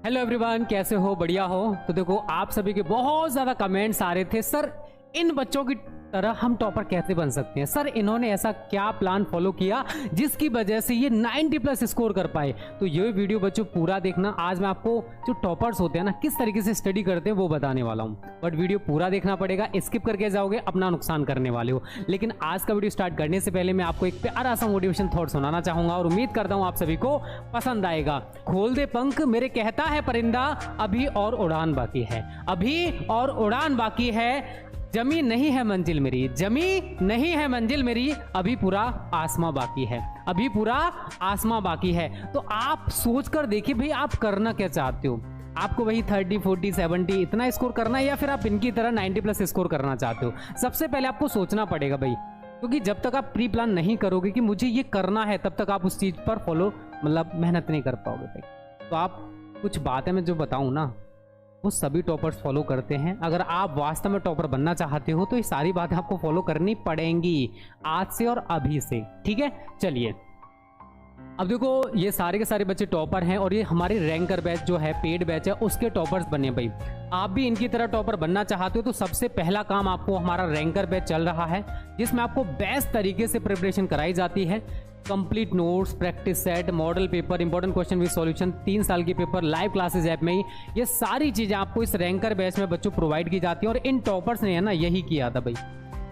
Hello everyone, कैसे हो? बढ़िया हो? तो देखो, आप सभी के बहुत ज्यादा कमेंट्स आ रहे थे, सर इन बच्चों की तरह हम टॉपर कैसे बन सकते हैं। सर इन्होंने ऐसा क्या प्लान फॉलो किया जिसकी वजह से ये 90 प्लस स्कोर कर पाए। तो ये वीडियो बच्चों पूरा देखना। आज मैं आपको जो टॉपर्स होते हैं ना, किस तरीके से स्टडी करते हैं वो बताने वाला हूँ, बट वीडियो पूरा देखना पड़ेगा। स्किप करके जाओगे अपना नुकसान करने वाले हो। लेकिन आज का वीडियो स्टार्ट करने से पहले मैं आपको एक प्यारा सा मोटिवेशन थॉट सुनाना चाहूंगा और उम्मीद करता हूँ आप सभी को पसंद आएगा। खोल दे पंख मेरे कहता है परिंदा, अभी और उड़ान बाकी है, अभी और उड़ान बाकी है, जमी नहीं है मंजिल मेरी, जमी नहीं है मंजिल मेरी, अभी पूरा आसमां बाकी है, अभी पूरा आसमां बाकी है। तो आप सोच कर देखिए भाई, आप करना क्या चाहते हो? आपको वही 30, 40, 70 इतना स्कोर करना है या फिर आप इनकी तरह 90 प्लस स्कोर करना चाहते हो? सबसे पहले आपको सोचना पड़ेगा भाई, क्योंकि जब तक आप प्री प्लान नहीं करोगे कि मुझे ये करना है, तब तक आप उस चीज पर फॉलो मेहनत नहीं कर पाओगे भाई। तो आप कुछ बातें मैं जो बताऊं ना, वो सभी टॉपर्स फॉलो करते हैं। अगर आप वास्तव में टॉपर बनना चाहते हो तो ये सारी बातें आपको फॉलो करनी पड़ेंगी आज से और अभी से, ठीक है? चलिए, अब देखो, ये सारे के सारे बच्चे टॉपर हैं और ये हमारी रैंकर बैच जो है, पेड बैच है, उसके टॉपर्स बने भाई। आप भी इनकी तरह टॉपर बनना चाहते हो तो सबसे पहला काम आपको, हमारा रैंकर बैच चल रहा है जिसमें आपको बेस्ट तरीके से प्रिपरेशन कराई जाती है। Complete notes, practice set, model paper, important question with solution, 3 साल की पेपर, लाइव क्लासेस ऐप में ही ये सारी चीजें आपको इस रैंकर बैच में बच्चों प्रोवाइड की जाती है। और इन टॉपर्स ने है ना यही किया था भाई,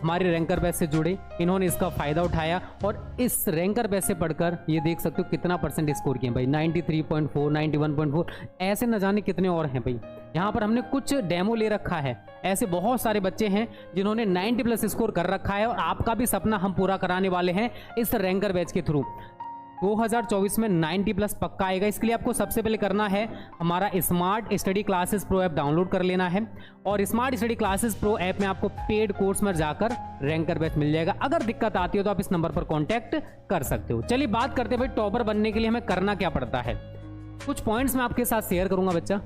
हमारे रैंकर बैच से जुड़े, इन्होंने इसका फायदा उठाया और इस रैंकर बैच से पढ़कर ये देख सकते हो कितना परसेंट स्कोर किए भाई, 93.4, 91.4, ऐसे न जाने कितने और हैं भाई। यहाँ पर हमने कुछ डेमो ले रखा है, ऐसे बहुत सारे बच्चे हैं जिन्होंने 90 प्लस स्कोर कर रखा है और आपका भी सपना हम पूरा कराने वाले हैं इस रैंकर बैच के थ्रू। 2024 में 90 प्लस पक्का आएगा। इसके लिए आपको सबसे पहले करना है, हमारा smart study classes pro app download कर लेना है और smart study classes pro app में आपको पेड कोर्स में जाकर रैंकर बैच मिल जाएगा। अगर दिक्कत आती हो तो आप इस नंबर पर कॉन्टैक्ट कर सकते हो। चलिए बात करते हैं भाई, टॉपर बनने के लिए हमें करना क्या पड़ता है। कुछ पॉइंट्स मैं आपके साथ शेयर करूंगा बच्चा,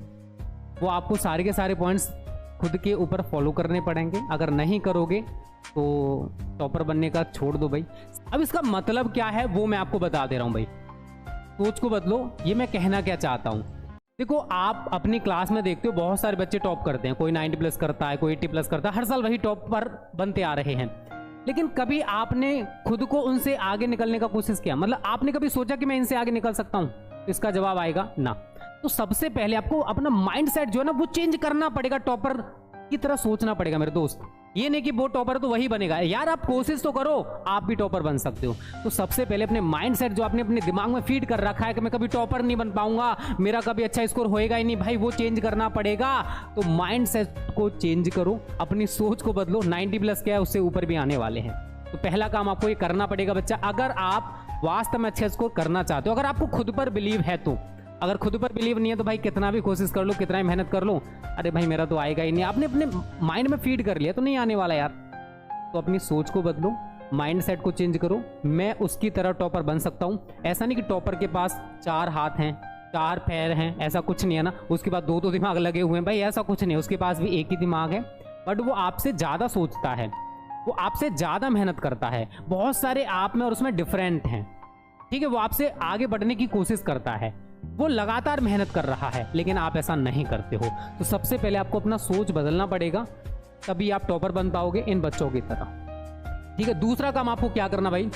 वो आपको सारे के सारे पॉइंट्स खुद के ऊपर फॉलो करने पड़ेंगे। अगर नहीं करोगे तो टॉपर बनने का छोड़ दो भाई। अब इसका मतलब क्या है वो मैं आपको बता दे रहा हूं भाई। सोच को बदलो, ये मैं कहना क्या चाहता हूं। देखो, आप अपनी क्लास में देखते हो बहुत सारे बच्चे टॉप करते हैं, कोई 90 प्लस करता है, कोई 80 प्लस करता है, हर साल वही टॉप पर बनते आ रहे हैं। लेकिन कभी आपने खुद को उनसे आगे निकलने का कोशिश किया? मतलब आपने कभी सोचा कि मैं इनसे आगे निकल सकता हूं? तो इसका जवाब आएगा ना। तो सबसे पहले आपको अपना माइंडसेट जो है ना वो चेंज करना पड़ेगा, टॉपर की तरह सोचना पड़ेगा मेरे दोस्त। ये नहीं कि वो टॉपर तो वही बनेगा यार, आप कोशिश तो करो, आप भी टॉपर बन सकते हो। तो सबसे पहले अपने माइंडसेट जो आपने अपने दिमाग में फीड कर रखा है कि मैं कभी टॉपर नहीं बन पाऊंगा, मेरा कभी अच्छा स्कोर होएगा ही नहीं भाई, वो चेंज करना पड़ेगा। तो माइंडसेट को चेंज करो, अपनी सोच को बदलो। 90 प्लस क्या है, उससे ऊपर भी आने वाले हैं। तो पहला काम आपको ये करना पड़ेगा बच्चा, अगर आप वास्तव में अच्छा स्कोर करना चाहते हो, अगर आपको खुद पर बिलीव है तो। अगर खुद पर बिलीव नहीं है तो भाई कितना भी कोशिश कर लो, कितना भी मेहनत कर लो, अरे भाई मेरा तो आएगा ही नहीं, आपने अपने माइंड में फीड कर लिया तो नहीं आने वाला यार। तो अपनी सोच को बदलो, माइंडसेट को चेंज करो। मैं उसकी तरह टॉपर बन सकता हूं। ऐसा नहीं कि टॉपर के पास 4 हाथ हैं, 4 पैर हैं, ऐसा कुछ नहीं है ना, उसके पास 2 दिमाग लगे हुए हैं भाई, ऐसा कुछ नहीं है। उसके पास भी एक ही दिमाग है, बट वो आपसे ज्यादा सोचता है, वो आपसे ज्यादा मेहनत करता है। बहुत सारे आप में और उसमें डिफरेंट हैं, ठीक है? वो आपसे आगे बढ़ने की कोशिश करता है, वो लगातार मेहनत कर रहा है, लेकिन आप ऐसा नहीं करते हो। तो सबसे पहले आपको अपना सोच बदलना पड़ेगा, तभी आप टॉपर बन पाओगे इन बच्चों की तरह, ठीक है? दूसरा काम आपको क्या करना भाई,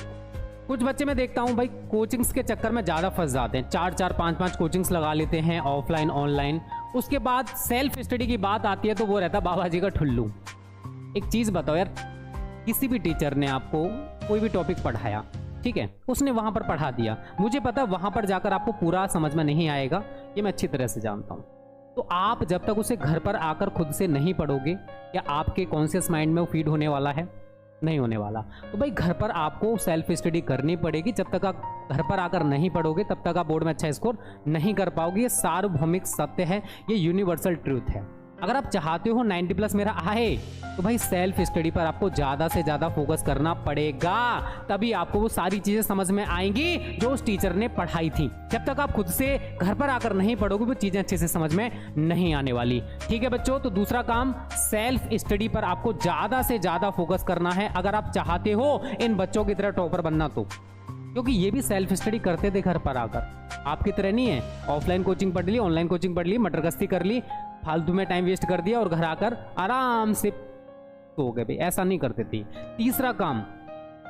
कुछ बच्चे मैं देखता हूं भाई कोचिंग्स के चक्कर में ज्यादा फंस जाते हैं, 4-4, 5-5 कोचिंग्स लगा लेते हैं, ऑफलाइन ऑनलाइन। उसके बाद सेल्फ स्टडी की बात आती है तो वो रहता बाबा जी का ठुल्लू। एक चीज बताओ यार, किसी भी टीचर ने आपको कोई भी टॉपिक पढ़ाया, ठीक है, उसने वहां पर पढ़ा दिया, मुझे पता वहां पर जाकर आपको पूरा समझ में नहीं आएगा, ये मैं अच्छी तरह से जानता हूं। तो आप जब तक उसे घर पर आकर खुद से नहीं पढ़ोगे, या आपके कॉन्शियस माइंड में वो फीड होने वाला है? नहीं होने वाला। तो भाई घर पर आपको सेल्फ स्टडी करनी पड़ेगी। जब तक आप घर पर आकर नहीं पढ़ोगे तब तक आप बोर्ड में अच्छा स्कोर नहीं कर पाओगे। ये सार्वभौमिक सत्य है, ये यूनिवर्सल ट्रूथ है। अगर आप चाहते हो 90 प्लस मेरा आए तो भाई सेल्फ स्टडी पर आपको ज्यादा से ज्यादा फोकस करना पड़ेगा, तभी आपको वो सारी चीजें समझ में आएंगी जो उस टीचर ने पढ़ाई थी। जब तक आप खुद से घर पर आकर नहीं पढ़ोगे वो चीजें अच्छे से समझ में नहीं आने वाली, ठीक है बच्चों? तो दूसरा काम, सेल्फ स्टडी पर आपको ज्यादा से ज्यादा फोकस करना है अगर आप चाहते हो इन बच्चों की तरह टॉपर बनना। तो क्योंकि ये भी सेल्फ स्टडी करते थे घर पर आकर। आपकी तरह नहीं है ऑफलाइन कोचिंग पढ़ ली, ऑनलाइन कोचिंग पढ़ ली, मटरगस्ती कर ली, फालतू में टाइम वेस्ट कर दिया और घर आकर आराम से सो गए भाई। ऐसा नहीं करते थे। तीसरा काम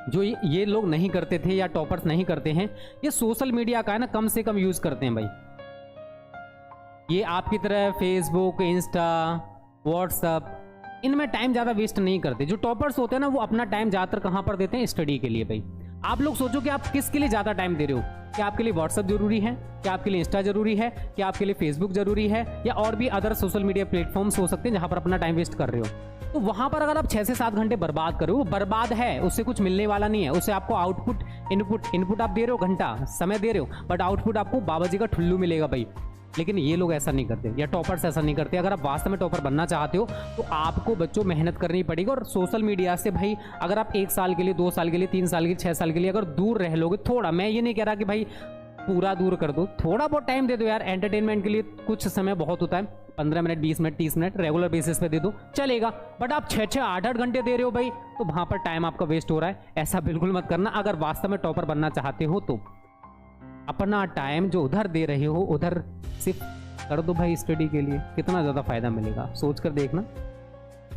जो ये लोग नहीं करते थे या टॉपर्स नहीं करते हैं, ये सोशल मीडिया का है ना कम से कम यूज करते हैं भाई। ये आपकी तरह फेसबुक, इंस्टा, व्हाट्सअप इनमें टाइम ज़्यादा वेस्ट नहीं करते। जो टॉपर्स होते हैं ना वो अपना टाइम ज़्यादातर कहाँ पर देते हैं? स्टडी के लिए भाई। आप लोग सोचो कि आप किसके लिए ज़्यादा टाइम दे रहे हो। क्या आपके लिए व्हाट्सअप जरूरी है? क्या आपके लिए इंस्टा जरूरी है? क्या आपके लिए फेसबुक जरूरी है? या और भी अदर सोशल मीडिया प्लेटफॉर्म्स हो सकते हैं जहाँ पर अपना टाइम वेस्ट कर रहे हो। तो वहाँ पर अगर आप 6 से 7 घंटे बर्बाद करो, वो बर्बाद है, उससे कुछ मिलने वाला नहीं है। उससे आपको आउटपुट, इनपुट आप दे रहे हो, घंटा समय दे रहे हो, बट आउटपुट आपको बाबा जी का ठुल्लू मिलेगा भाई। लेकिन ये लोग ऐसा नहीं करते, या टॉपर्स ऐसा नहीं करते। अगर आप वास्तव में टॉपर बनना चाहते हो तो आपको बच्चों मेहनत करनी पड़ेगी। और सोशल मीडिया से भाई अगर आप 1 साल के लिए, 2 साल के लिए, 3 साल के लिए, 6 साल के लिए अगर दूर रह लोगे, थोड़ा, मैं ये नहीं कह रहा कि भाई पूरा दूर कर दो, थोड़ा बहुत टाइम दे दो यार। एंटरटेनमेंट के लिए कुछ समय बहुत होता है, 15 minute, 20 minute, 30 minute regular basis पे दे दो, चलेगा। बट आप 6-6, 8-8 घंटे दे रहे हो भाई, तो वहां पर टाइम आपका वेस्ट हो रहा है। ऐसा बिल्कुल मत करना। अगर वास्तव में टॉपर बनना चाहते हो तो अपना टाइम जो उधर दे रहे हो उधर सिर्फ कर दो भाई स्टडी के लिए। कितना ज़्यादा फायदा मिलेगा सोच कर देखना,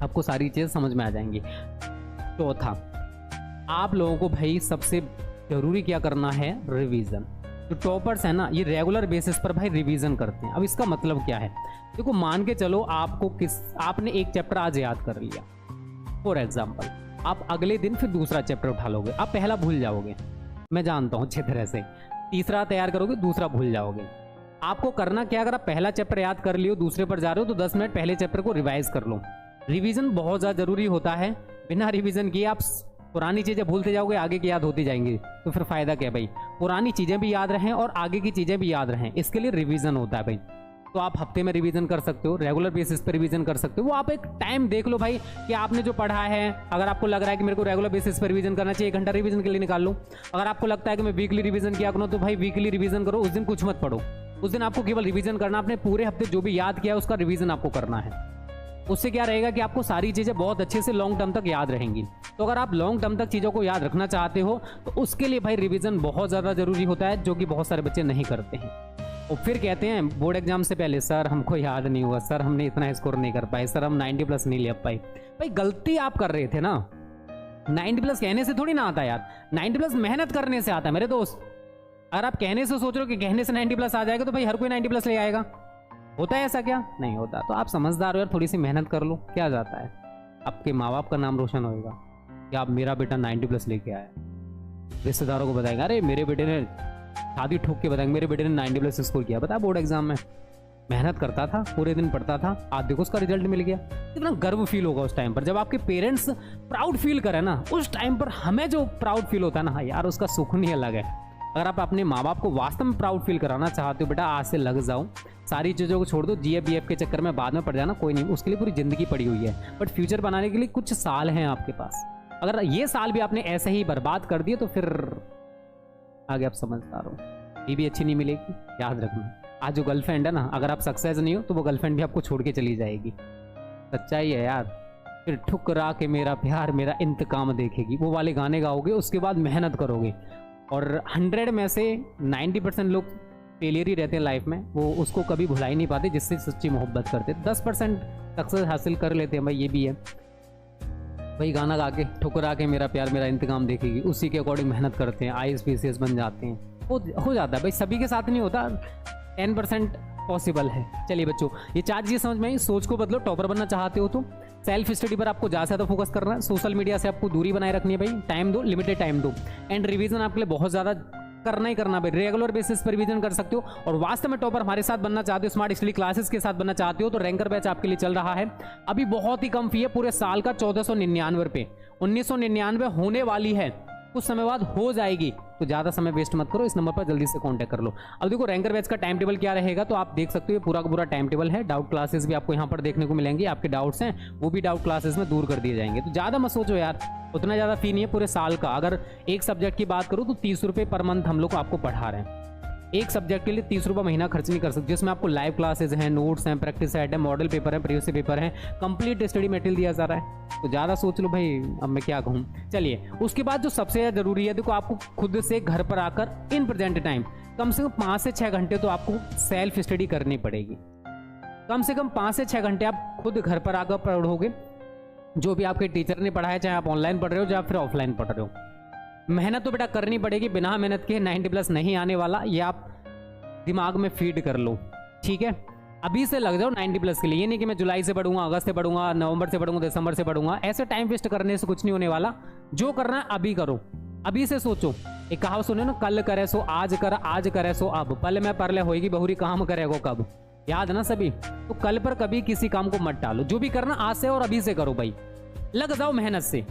आपको सारी चीज़ समझ में आ जाएंगी। चौथा, आप लोगों को भाई सबसे जरूरी क्या करना है? रिवीजन। जो टॉपर्स है ना ये रेगुलर बेसिस पर भाई रिवीजन करते हैं। अब इसका मतलब क्या है? देखो मान के चलो आपने एक चैप्टर आज याद कर लिया, फॉर एग्जाम्पल, आप अगले दिन फिर दूसरा चैप्टर उठा लोगे। आप पहला भूल जाओगे, मैं जानता हूँ अच्छी तरह से। तीसरा तैयार करोगे, दूसरा भूल जाओगे। आपको करना क्या? अगर आप पहला चैप्टर याद कर लियो, दूसरे पर जा रहे हो तो 10 मिनट पहले चैप्टर को रिवाइज कर लो। रिवीजन बहुत ज़्यादा जरूरी होता है। बिना रिवीजन किए आप पुरानी चीज़ें भूलते जाओगे, आगे की याद होती जाएंगी, तो फिर फायदा क्या भाई? पुरानी चीज़ें भी याद रहें और आगे की चीज़ें भी याद रहें, इसके लिए रिवीजन होता है भाई। तो आप हफ्ते में रिवीजन कर सकते हो, रेगुलर बेसिस पर रिवीजन कर सकते हो। वो आप एक टाइम देख लो भाई कि आपने जो पढ़ा है, अगर आपको लग रहा है कि मेरे को रेगुलर बेसिस पर रिवीजन करना चाहिए, 1 घंटा रिवीजन के लिए निकाल लो। अगर आपको लगता है कि मैं वीकली रिवीजन किया करूँ, तो भाई वीकली रिवीजन करो। उस दिन कुछ मत पढ़ो, उस दिन आपको केवल रिवीजन करना। आपने पूरे हफ्ते जो भी याद किया है उसका रिवीजन आपको करना है। उससे क्या रहेगा कि आपको सारी चीज़ें बहुत अच्छे से लॉन्ग टर्म तक याद रहेंगी। तो अगर आप लॉन्ग टर्म तक चीज़ों को याद रखना चाहते हो तो उसके लिए भाई रिवीजन बहुत ज़्यादा जरूरी होता है, जो कि बहुत सारे बच्चे नहीं करते हैं। और फिर कहते हैं बोर्ड एग्जाम से पहले, सर हमको याद नहीं हुआ, सर हमने इतना स्कोर नहीं कर पाए, सर हम 90+ नहीं ले पाए। भाई गलती आप कर रहे थे ना। 90+ कहने से थोड़ी ना आता यार, 90+ मेहनत करने से आता है मेरे दोस्त। अगर आप कहने से सोच रहे हो कि कहने से 90+ आ जाएगा, तो भाई हर कोई 90+ ले आएगा। होता है ऐसा? क्या नहीं होता। तो आप समझदार हो यार, थोड़ी सी मेहनत कर लो, क्या जाता है? आपके माँ बाप का नाम रोशन होएगा कि आप, मेरा बेटा 90+ लेके आया। रिश्तेदारों को बताएंगे, अरे मेरे बेटे ने, शादी ठोक के बताएंगे मेरे बेटे ने 90+ स्कोर किया। बता, बोर्ड एग्जाम में मेहनत करता था, पूरे दिन पढ़ता था, आज देखो उसका रिजल्ट मिल गया। कितना गर्व फील होगा उस टाइम पर, जब आपके पेरेंट्स प्राउड फील करें ना, उस टाइम पर हमें जो प्राउड फील होता है ना यार, उसका सुख नहीं अलग है। अगर आप अपने माँ बाप को वास्तव में प्राउड फील कराना चाहते हो, बेटा आज से लग जाओ, सारी चीज़ों को छोड़ दो, GF BF के चक्कर में बाद में पड़ जाना, कोई नहीं, उसके लिए पूरी जिंदगी पड़ी हुई है। बट फ्यूचर बनाने के लिए कुछ साल हैं आपके पास। अगर ये साल भी आपने ऐसे ही बर्बाद कर दिए तो फिर आगे आप समझदार हो, ये भी अच्छी नहीं मिलेगी, याद रखना। आज जो गर्लफ्रेंड है ना, अगर आप सक्सेस नहीं हो तो वो गर्लफ्रेंड भी आपको छोड़ के चली जाएगी। सच्चाई है यार। फिर ठुकरा के मेरा प्यार मेरा इंतकाम देखेगी, वो वाले गाने गाओगे, उसके बाद मेहनत करोगे। और 100 में से 90% लोग फेलियर ही रहते हैं लाइफ में, वो उसको कभी भुला ही नहीं पाते जिससे सच्ची मोहब्बत करते। 10% सक्सेस हासिल कर लेते हैं भाई, ये भी है भाई। गाना गा के ठुकरा के मेरा प्यार मेरा इंतकाम देखेगी, उसी के अकॉर्डिंग मेहनत करते हैं, IAS PCS बन जाते हैं। हो जाता है भाई, सभी के साथ नहीं होता, 10% पॉसिबल है। चलिए बच्चों, ये 4 चीज़ समझ में आई। सोच को बदलो, टॉपर बनना चाहते हो तो सेल्फ स्टडी पर आपको ज़्यादा से ज़्यादा फोकस करना है। सोशल मीडिया से आपको दूरी बनाए रखनी है भाई, टाइम दो, लिमिटेड टाइम दो। एंड रिवीजन आपके लिए बहुत ज़्यादा करना ही करना भाई, रेगुलर बेसिस पर रिवीजन कर सकते हो। और वास्तव में टॉपर हमारे साथ बनना चाहते हो, स्मार्ट स्टडी क्लासेस के साथ बनना चाहते हो, तो रैंकर बैच आपके लिए चल रहा है। अभी बहुत ही कम फी है, पूरे साल का 1499 रुपये, 1999 होने वाली है, कुछ समय बाद हो जाएगी। तो ज़्यादा समय वेस्ट मत करो, इस नंबर पर जल्दी से कांटेक्ट कर लो। अब देखो रैंकर बैच का टाइम टेबल क्या रहेगा, तो आप देख सकते हो, ये पूरा का पूरा टाइम टेबल है। डाउट क्लासेस भी आपको यहाँ पर देखने को मिलेंगी, आपके डाउट्स हैं वो भी डाउट क्लासेस में दूर कर दिए जाएंगे। तो ज़्यादा मत सोचो यार, उतना ज़्यादा फी नहीं है पूरे साल का। अगर एक सब्जेक्ट की बात करूँ तो 30 रुपये पर मंथ हम लोग आपको पढ़ा रहे हैं। एक सब्जेक्ट के लिए 30 रुपये महीना खर्च नहीं कर सकते, जिसमें आपको लाइव क्लासेज हैं, नोट्स हैं, प्रैक्टिस सेट है, मॉडल पेपर है, प्रीवियस पेपर है, कंप्लीट स्टडी मटेरियल दिया जा रहा है। तो ज़्यादा सोच लो भाई, अब मैं क्या कहूँ। चलिए, उसके बाद जो सबसे ज़्यादा जरूरी है, देखो आपको खुद से घर पर आकर इन प्रेजेंट टाइम कम से कम 5 से 6 घंटे तो आपको सेल्फ स्टडी करनी पड़ेगी। कम से कम 5 से 6 घंटे आप खुद घर पर आकर पढ़ोगे, जो भी आपके टीचर ने पढ़ाया, चाहे आप ऑनलाइन पढ़ रहे हो या फिर ऑफलाइन पढ़ रहे हो। मेहनत तो बेटा करनी पड़ेगी, बिना मेहनत के 90+ नहीं आने वाला, ये आप दिमाग में फीड कर लो, ठीक है। अभी से लग जाओ 90+ के लिए। ये नहीं कि मैं जुलाई से पढ़ूंगा, अगस्त से पढ़ूंगा, नवंबर से पढ़ूंगा, दिसंबर से पढ़ूंगा, ऐसे टाइम वेस्ट करने से कुछ नहीं होने वाला। जो करना है अभी करो, अभी से सोचो। एक कहावत सुने ना, कल करे सो आज कर, आज करे सो अब, पल में परले होएगी बहुरी, काम करेगो कब। याद है ना सभी? तो कल पर कभी किसी काम को मत टालो, जो भी करना आज से और अभी से करो भाई, लग जाओ मेहनत से।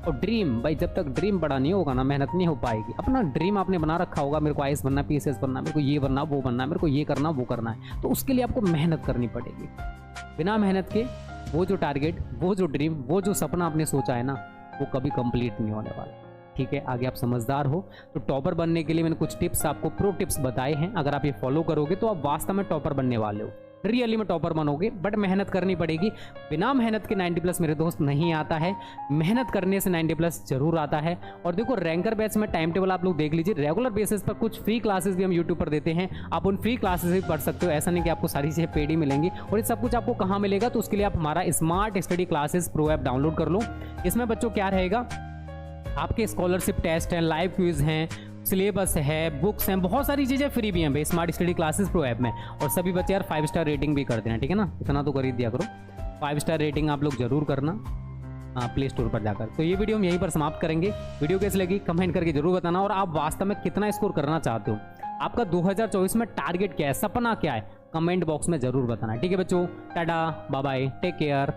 और ड्रीम भाई, जब तक ड्रीम बड़ा नहीं होगा ना, मेहनत नहीं हो पाएगी। अपना ड्रीम आपने बना रखा होगा, मेरे को आईएएस बनना, पीसीएस बनना, मेरे को ये बनना, वो बनना, मेरे को ये करना, वो करना है, तो उसके लिए आपको मेहनत करनी पड़ेगी। बिना मेहनत के वो जो टारगेट, वो जो ड्रीम, वो जो सपना आपने सोचा है ना, वो कभी कंप्लीट नहीं होने वाला, ठीक है। आगे आप समझदार हो तो टॉपर बनने के लिए मैंने कुछ टिप्स आपको, प्रो टिप्स बताए हैं। अगर आप ये फॉलो करोगे तो आप वास्तव में टॉपर बनने वाले हो, रियली में टॉपर बनोगे। बट मेहनत करनी पड़ेगी, बिना मेहनत के 90+ मेरे दोस्त नहीं आता है, मेहनत करने से 90+ जरूर आता है। और देखो, रैंकर बैच में टाइम टेबल आप लोग देख लीजिए, रेगुलर बेसिस पर कुछ फ्री क्लासेस भी हम यूट्यूब पर देते हैं, आप उन फ्री क्लासेस भी पढ़ सकते हो। ऐसा नहीं कि आपको सारी चीज़ें पेड ही मिलेंगी। और ये सब कुछ आपको कहाँ मिलेगा, तो उसके लिए आप हमारा smart study classes pro app download कर लो। इसमें बच्चों क्या रहेगा, आपके स्कॉलरशिप टेस्ट हैं, लाइव क्विज हैं, सिलेबस है, बुक्स हैं, बहुत सारी चीज़ें फ्री भी हैं भाई smart study classes pro app में। और सभी बच्चे यार 5 स्टार रेटिंग भी कर देना, ठीक है ना, इतना तो कर ही दिया करो। 5 स्टार रेटिंग आप लोग जरूर करना प्ले स्टोर पर जाकर। तो ये वीडियो हम यहीं पर समाप्त करेंगे। वीडियो कैसी लगी कमेंट करके जरूर बताना, और आप वास्तव में कितना स्कोर करना चाहते हो, आपका 2024 में टारगेट क्या है, सपना क्या है, कमेंट बॉक्स में जरूर बताना, ठीक है बच्चों। Tata, bye bye, take care.